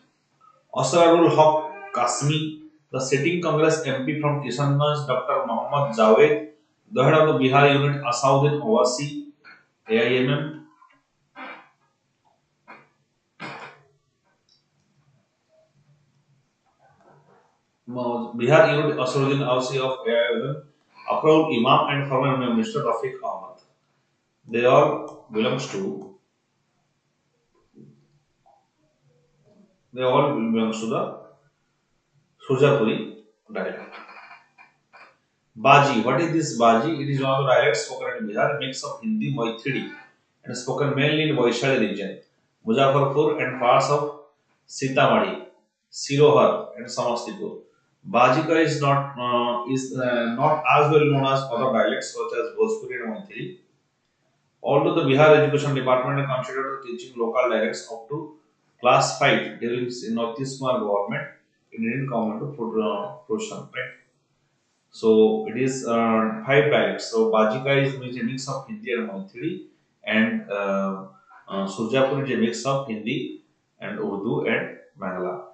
Asrarul Haq Kasmi, the sitting Congress MP from Kishanganj Dr. Mohammad Javed, the head of the Bihar unit Asauddin Owaisi, AIMM, Bihar unit Asauddin Owaisi of AIMM, Akrul Imam and former Minister Rafiq Ahmad. They all belongs to the Surjapuri dialect. Baji. What is this Baji? It is one of the dialects spoken in Bihar, mix of Hindi, Maithili, and spoken mainly in Vaishali region, Muzaffarpur and parts of Sitamarhi, Sirohar, and Samastipur. Bajika is not as well known as other dialects such as Bhojpuri and Maithili. Although the Bihar Education Department considered teaching local dialects up to class 5 during Northeast Kumar government, it didn't come into fruition, right? So it is five dialects. So Bajika is a mix of Hindi and Maithili, and Surjapur is a mix of Hindi and Urdu and Bangla.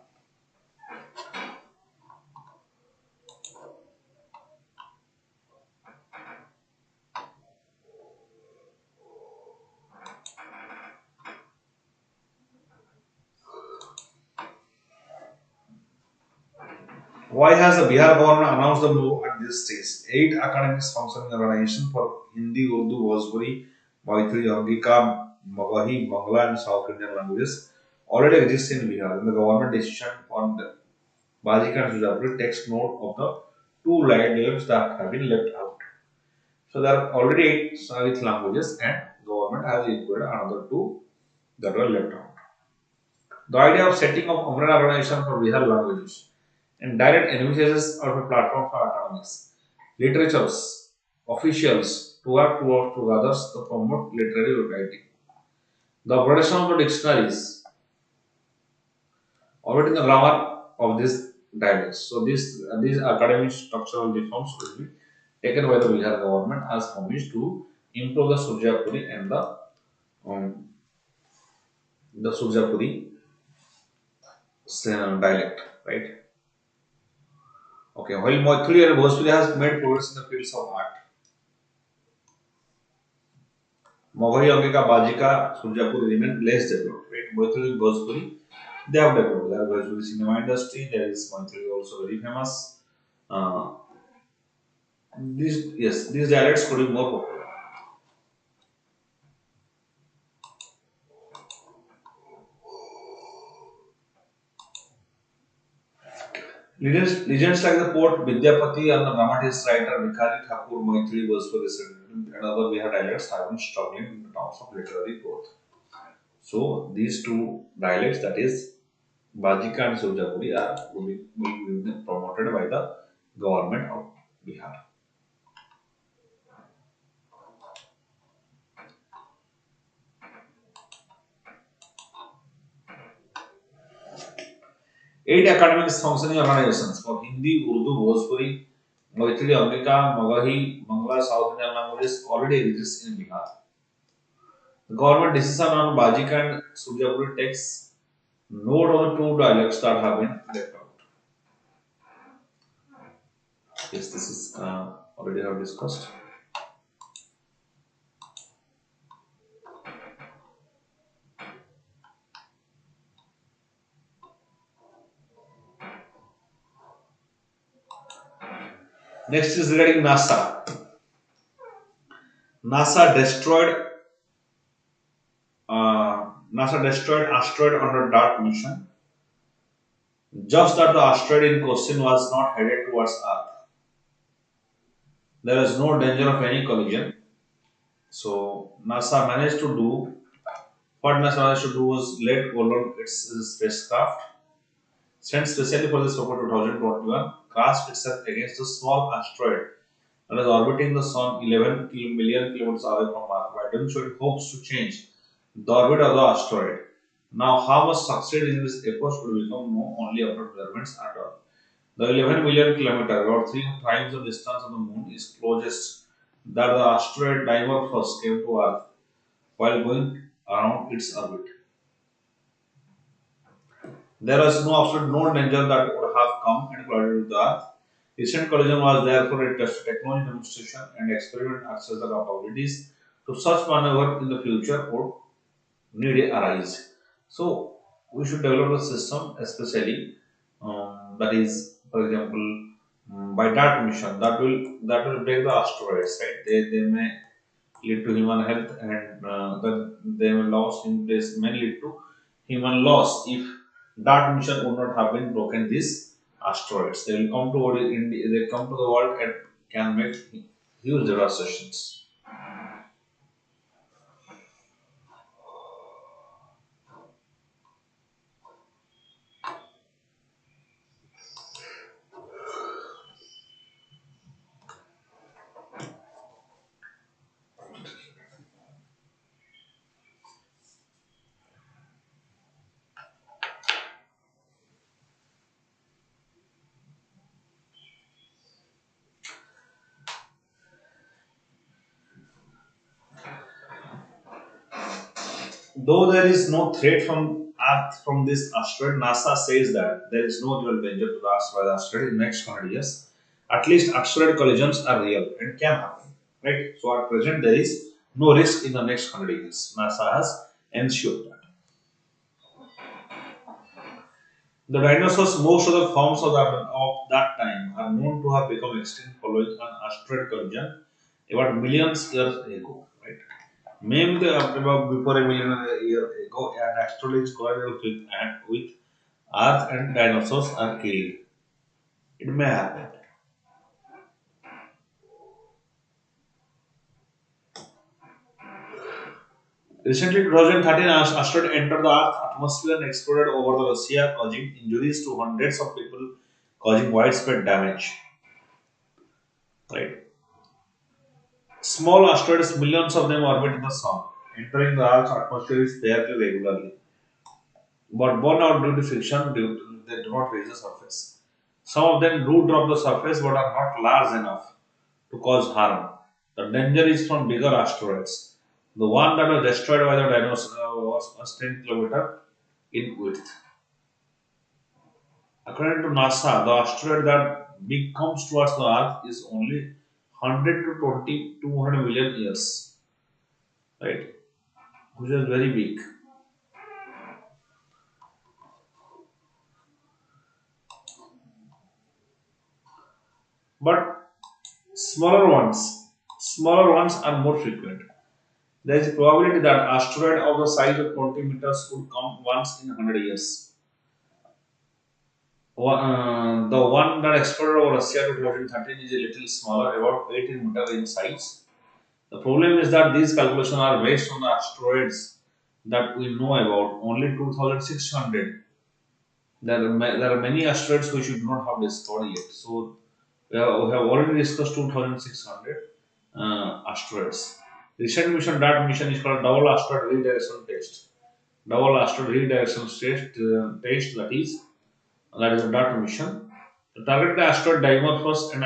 Why has the Bihar government announced the move at this stage? Eight academics functioning organizations for Hindi, Urdu, Bhojpuri, Maithili, Angika, Magahi, Bangla, and South Indian languages already exist in Bihar. And the government decision on the Bajika and Surjapur takes note of the two languages that have been left out. So there are already eight Sanskrit languages, and government has included another two that were left out. The idea of setting up umbrella organization for Bihar languages and direct initiatives of a platform for academics, literatures, officials to work together to promote literary writing. The production of the dictionaries already in the grammar of these dialects. So these academic structural reforms will be taken by the Bihar government as promised to improve the Surjapuri and the Surjapuri dialect, right? Okay, while Maithili and Bhojpuri has made progress in the fields of art, Maghari, Angika, Bajika, Surjapur remain less developed, right? Maithili and Bhojpuri, they have developed. There is Bhojpuri cinema industry, there is Maithili also very famous. Uh, these dialects could be more popular. Legends like the poet Vidyapati and the dramatist writer Vikhari Thakur, Maithili, Bhojpuri, and other Bihar dialects have been struggling in terms of literary growth. So these two dialects, that is Bajika and Surjapuri, will be promoted by the government of Bihar. Eight academic functioning organizations for Hindi, Urdu, Bhojpuri, Maithili, Angika, Magahi, Bangla, South Indian languages already exist in Bihar. The government decision on Bajika and Surjapuri takes note of the two dialects that have been left out. Yes, this is already have discussed. Next is regarding NASA. NASA destroyed NASA destroyed asteroid under DART mission. Just that the asteroid in question was not headed towards Earth. There is no danger of any collision. So NASA managed to do what NASA managed to do was let alone its spacecraft sent specially for this purpose 2021 crashed itself against a small asteroid that is orbiting the Sun 11 million kilometers away from Earth. By doing so, it hopes to change the orbit of the asteroid. Now, how much succeed in this approach will become known only after measurements are done. The 11 million kilometer, about three times the distance of the Moon, is closest that the asteroid Dimorphos came to Earth while going around its orbit. There was no absolute no danger that would have come and collided with the Earth. Recent collision was therefore a test technology demonstration and experiment access the capabilities to such maneuver in the future would need arise. So we should develop a system, especially that is, for example, by that mission that will break the asteroids, right? They may lead to human health, and they will loss in place may lead to human loss if that mission would not have been broken these asteroids. They will come to they come to the world and can make huge devastations. Though there is no threat from Earth from this asteroid, NASA says that there is no real danger to the Earth by the asteroid in the next 100 years. At least asteroid collisions are real and can happen. Right? So at present there is no risk in the next 100 years. NASA has ensured that. The dinosaurs, most of the forms of that time, are known to have become extinct following an asteroid collision about millions years ago. Right? Maybe about before a million year ago, an asteroid collided with Earth and dinosaurs are killed. It may happen. Recently, 2013 asteroid entered the Earth atmosphere and exploded over the Russia, causing injuries to hundreds of people, causing widespread damage. Right. Small asteroids, millions of them orbit the Sun. Entering the Earth's atmosphere is fairly regularly, but burn out due to friction, they do not reach the surface. Some of them do drop the surface but are not large enough to cause harm. The danger is from bigger asteroids. The one that was destroyed by the dinosaur was 10 km in width. According to NASA, the asteroid that big comes towards the Earth is only 100 to 200 million years, right? Which is very big. But smaller ones are more frequent. There is a probability that asteroid of the size of 20 meters could come once in 100 years. The one that exploded over Russia in 2013 is a little smaller, about 18 meters in size. The problem is that these calculations are based on the asteroids that we know about, only 2600. There are many asteroids which we do not have discovered yet. So we have already discussed 2600 asteroids. Recent mission, that mission is called Double Asteroid Redirection Test. Double Asteroid Redirection Test, that is a DART mission. To target the asteroid Dimorphos and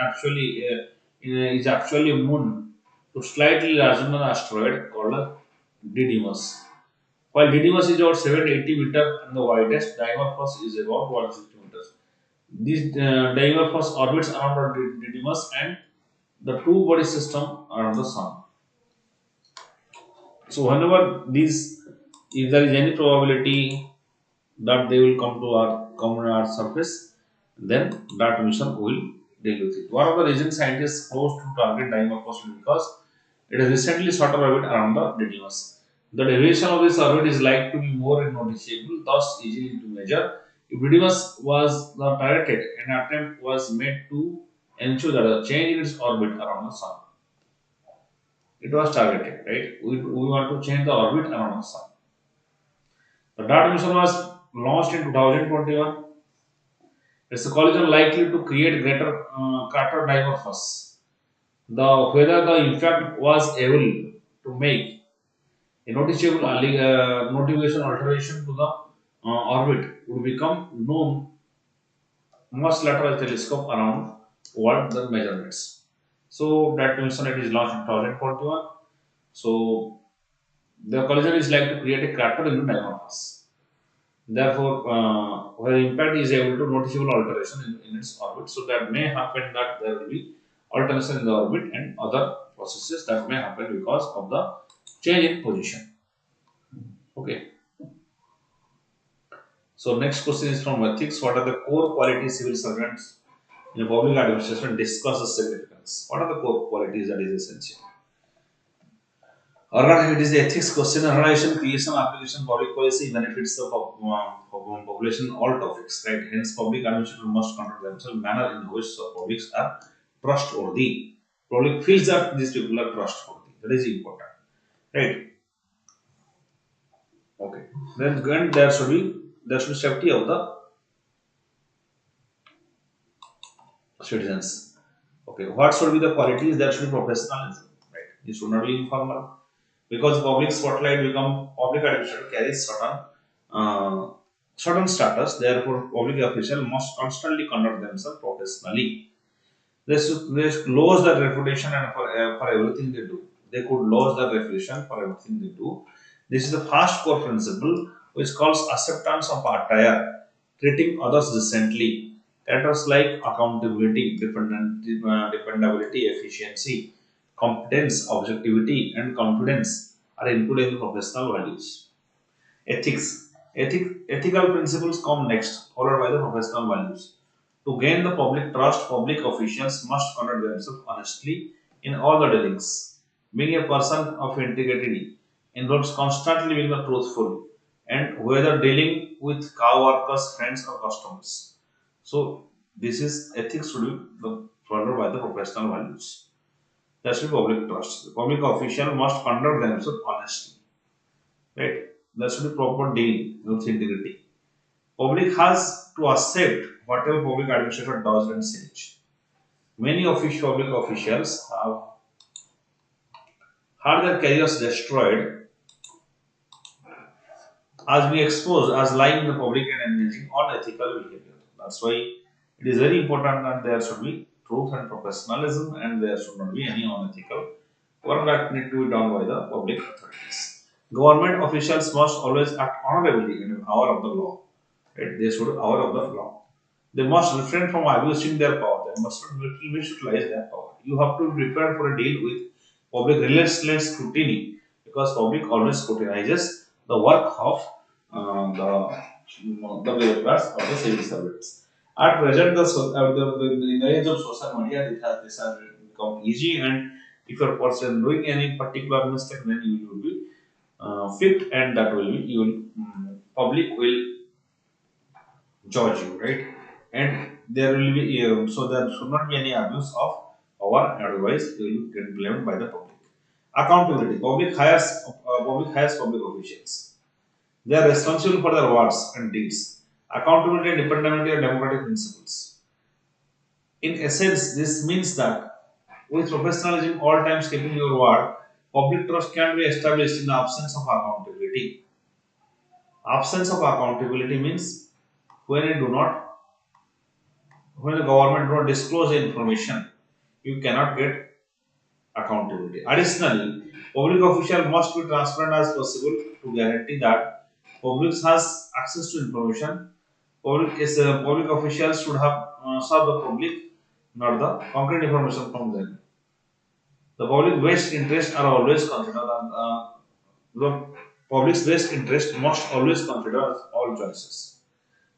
is actually a moon to slightly larger than asteroid called Didymos. While Didymos is about 780 meters and the widest, Dimorphos is about 160 meters. This Dimorphos orbits around the Didymos and the two body system around the Sun. So whenever if there is any probability that they will come on our surface, then that mission will deal with it. One of the reasons scientists close to target Dimorphos is because it has recently shot orbit around the Didymos. The deviation of this orbit is likely to be more noticeable, thus easily to measure. If Didymos was not targeted, an attempt was made to ensure that a change in its orbit around the Sun. It was targeted, right? We want to change the orbit around the Sun. The DART mission was launched in 2021. It's a collision likely to create greater crater dimorphos. Whether the impact was able to make a noticeable notification alteration to the orbit would become known much later as telescope around what the measurements. So that mission it is launched in 2021. So the collision is likely to create a crater in the dimorphos. Therefore, where impact is able to noticeable alteration in its orbit, so that may happen that there will be alteration in the orbit and other processes that may happen because of the change in position. Okay. So next question is from ethics. What are the core qualities civil servants in a public administration discuss the significance? What are the core qualities that is essential? It is the ethics question, organization, creation, application, public policy benefits the population, all topics, right? Hence, public administrators must conduct themselves manner in which the publics are trustworthy. Public feels that these people are trustworthy. That is important, right? Okay. Then there should be safety of the citizens. Okay. What should be the qualities? There should be professionalism, right? It should not be informal. Because public spotlight become public administrator carries uh, certain status. Therefore, public official must constantly conduct themselves professionally. They should lose their reputation and for everything they do. They could lose their reputation for everything they do. This is the first core principle, which calls acceptance of attire, treating others decently. Characters like accountability, dependability, efficiency, competence, objectivity, and confidence are included in professional values. Ethical principles come next, followed by the professional values. To gain the public trust, public officials must conduct themselves honestly in all the dealings. Being a person of integrity involves constantly being truthful and whether dealing with co-workers, friends, or customers. So, this is ethics should be followed by the professional values. There should be public trust. The public official must conduct themselves honestly. Right? There should be proper dealing with integrity. Public has to accept whatever public administrator does and says. Many public officials have had their careers destroyed as being exposed as lying in the public and engaging unethical behavior. That's why it is very important that there should be truth and professionalism and there should not be any unethical work that need to be done by the public authorities. Government officials must always act honorably in the power of the law. Right? They should power of the law. They must refrain from abusing their power. They must not misutilize their power. You have to be prepared for a deal with public relentless scrutiny because public always scrutinizes the work of the bureaucrats or the civil servants. At present, in the age of social media, this has become easy, and if you're person doing any particular mistake, then you will be fit, and that will be you will public will judge you, right? And there will be so there should not be any abuse of power, otherwise you will get blamed by the public. Accountability: public hires public officials. They are responsible for their words and deeds. Accountability and dependability are democratic principles. In essence, this means that with professionalism, all times keeping your word, public trust can be established in the absence of accountability. Absence of accountability means when you do not when the government do not disclose the information, you cannot get accountability. Additionally, public official must be transparent as possible to guarantee that public has access to information. Public officials should have served the public, not the concrete information from them. The public best interests are always considered, and the public's best interest must always consider all choices.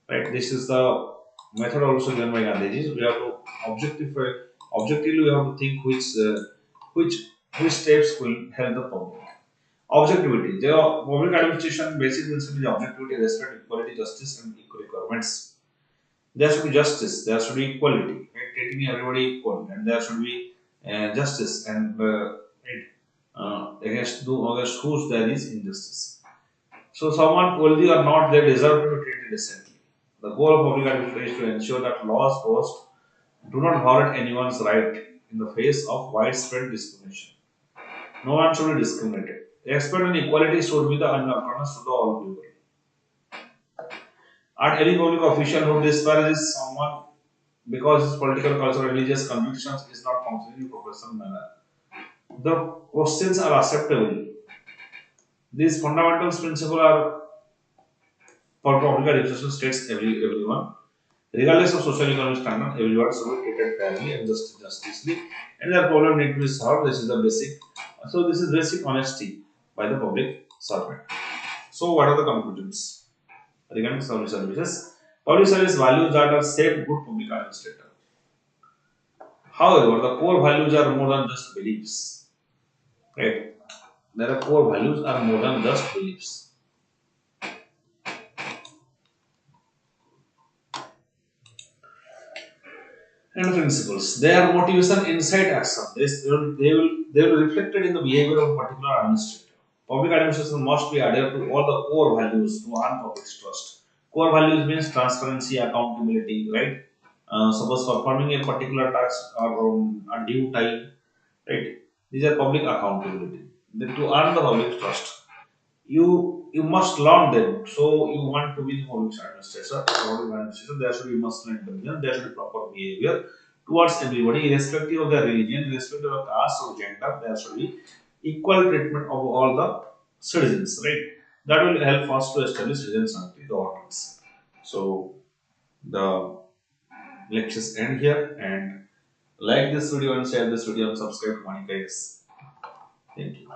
Right? This is the method also given by Gandhiji. We have to objectify, objectively we have to think which which steps will help the public. Objectivity. The public administration basic principle is objectivity, respect, equality, justice, and equal requirements. There should be justice. There should be equality. Right? Treating everybody equal, and there should be justice and right, against whose there is injustice. So someone wealthy or not, they deserve to be treated decently. The goal of public administration is to ensure that laws passed do not violate anyone's right in the face of widespread discrimination. No one should be discriminated. Respect and equality should be the undercurrents to the all people. And any public official who disparages someone because his political, cultural, religious convictions is not functioning in a professional manner. The questions are acceptable. These fundamental principles are for public administration states everyone. Regardless of social economic standard, everyone should be treated fairly and justly, and their problem need to be solved. This is the basic. So this is basic honesty by the public servant. So what are the conclusions regarding public services? Public service values that are safe, good public administrator. However, the core values are more than just beliefs. Right? their core values are more than just beliefs. And principles. They are motivation, insight, action. They will reflected in the behavior of a particular administrator. Public administration must be adhered to all the core values to earn public's trust. Core values means transparency, accountability, right? Suppose performing a particular task or a due time, right? These are public accountability. Then to earn the public trust, you must learn them. So you want to be the public administrator, there should be emotional intelligence, there should be proper behavior towards everybody, irrespective of their religion, irrespective of caste or gender, there should be equal treatment of all the citizens, right? That will help us to establish citizens and governments. So the lectures end here, and like this video and share this video and subscribe to VANIK-IAS. Thank you.